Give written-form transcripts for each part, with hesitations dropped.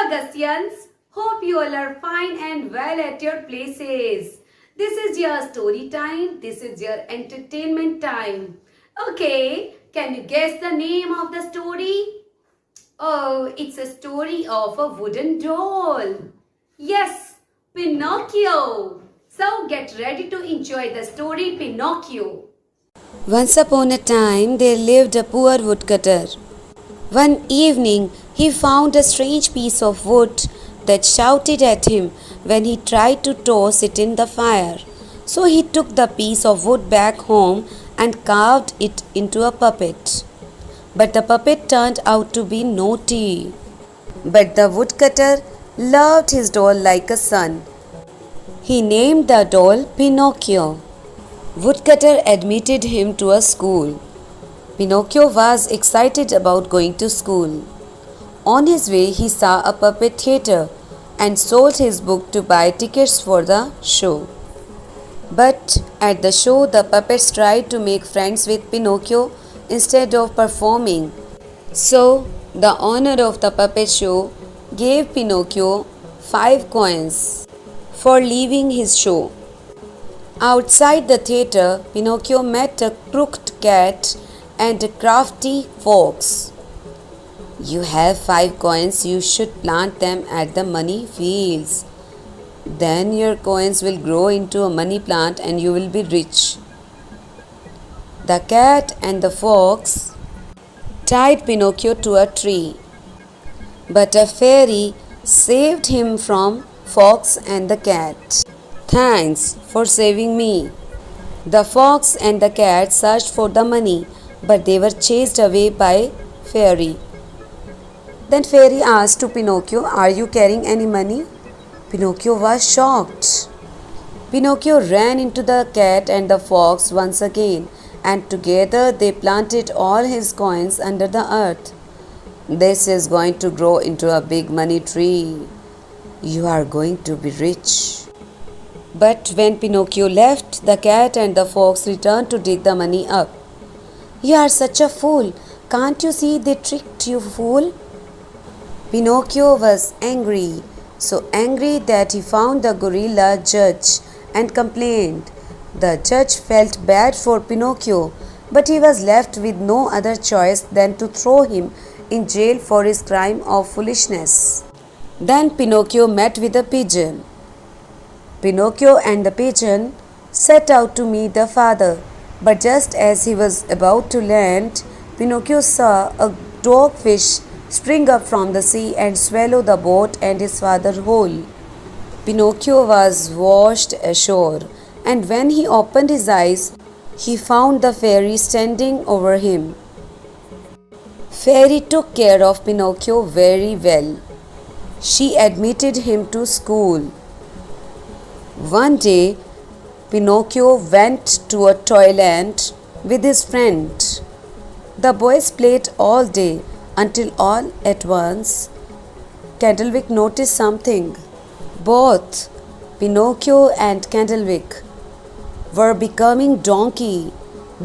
Augustans, hope you all are fine and well at your places. This is your story time. This is your entertainment time. Okay, can you guess the name of the story? Oh, it's a story of a wooden doll. Yes, Pinocchio. So get ready to enjoy the story Pinocchio. Once upon a time there lived a poor woodcutter. One evening he found a strange piece of wood that shouted at him when he tried to toss it in the fire. So he took the piece of wood back home and carved it into a puppet. But the puppet turned out to be naughty. But the woodcutter loved his doll like a son. He named the doll Pinocchio. Woodcutter admitted him to a school. Pinocchio was excited about going to school. On his way, he saw a puppet theatre and sold his book to buy tickets for the show. But at the show, the puppets tried to make friends with Pinocchio instead of performing. So, the owner of the puppet show gave Pinocchio 5 coins for leaving his show. Outside the theatre, Pinocchio met a crooked cat and a crafty fox. "You have 5 coins, you should plant them at the money fields. Then your coins will grow into a money plant and you will be rich." The cat and the fox tied Pinocchio to a tree, but a fairy saved him from fox and the cat. "Thanks for saving me." The fox and the cat searched for the money, but they were chased away by fairy. Then fairy asked to Pinocchio, "Are you carrying any money?" Pinocchio was shocked. Pinocchio ran into the cat and the fox once again, and together they planted all his coins under the earth. "This is going to grow into a big money tree. You are going to be rich." But when Pinocchio left, the cat and the fox returned to dig the money up. "You are such a fool. Can't you see they tricked you, fool?" Pinocchio was angry, so angry that he found the gorilla judge and complained. The judge felt bad for Pinocchio, but he was left with no other choice than to throw him in jail for his crime of foolishness. Then Pinocchio met with a pigeon. Pinocchio and the pigeon set out to meet the father, but just as he was about to land, Pinocchio saw a dogfish spring up from the sea and swallow the boat and his father whole. Pinocchio was washed ashore, and when he opened his eyes, he found the fairy standing over him. Fairy took care of Pinocchio very well. She admitted him to school. One day, Pinocchio went to a toyland with his friend. The boys played all day until all at once Candlewick noticed something. Both Pinocchio and Candlewick were becoming donkey.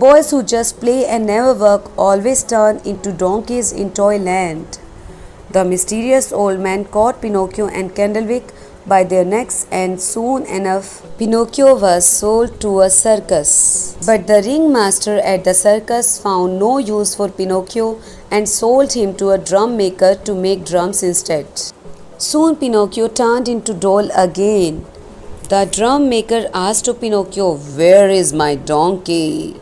Boys who just play and never work always turn into donkeys in toyland. The mysterious old man caught Pinocchio and Candlewick by their necks, and soon enough Pinocchio was sold to a circus. But the ringmaster at the circus found no use for Pinocchio and sold him to a drum maker to make drums instead. Soon Pinocchio turned into doll again. The drum maker asked to Pinocchio, "Where is my donkey?"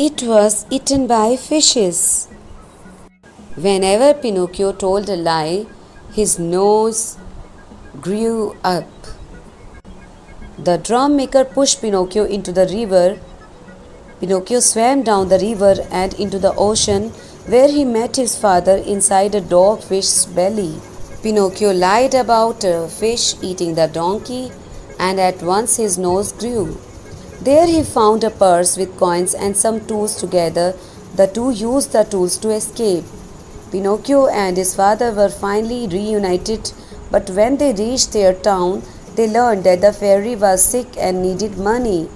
"It was eaten by fishes." Whenever Pinocchio told a lie, his nose grew up. The drum maker pushed Pinocchio into the river. Pinocchio swam down the river and into the ocean, where he met his father inside a dogfish's belly. Pinocchio lied about a fish eating the donkey, and at once his nose grew. There he found a purse with coins and some tools together. The two used the tools to escape. Pinocchio and his father were finally reunited, but when they reached their town, they learned that the fairy was sick and needed money.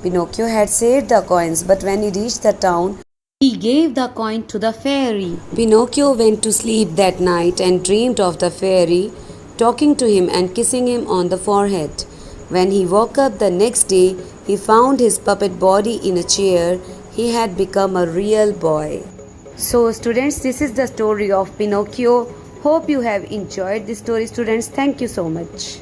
Pinocchio had saved the coins, but when he reached the town, he gave the coin to the fairy. Pinocchio went to sleep that night and dreamed of the fairy talking to him and kissing him on the forehead. When he woke up the next day, he found his puppet body in a chair. He had become a real boy. So, students, this is the story of Pinocchio. Hope you have enjoyed this story, students. Thank you so much.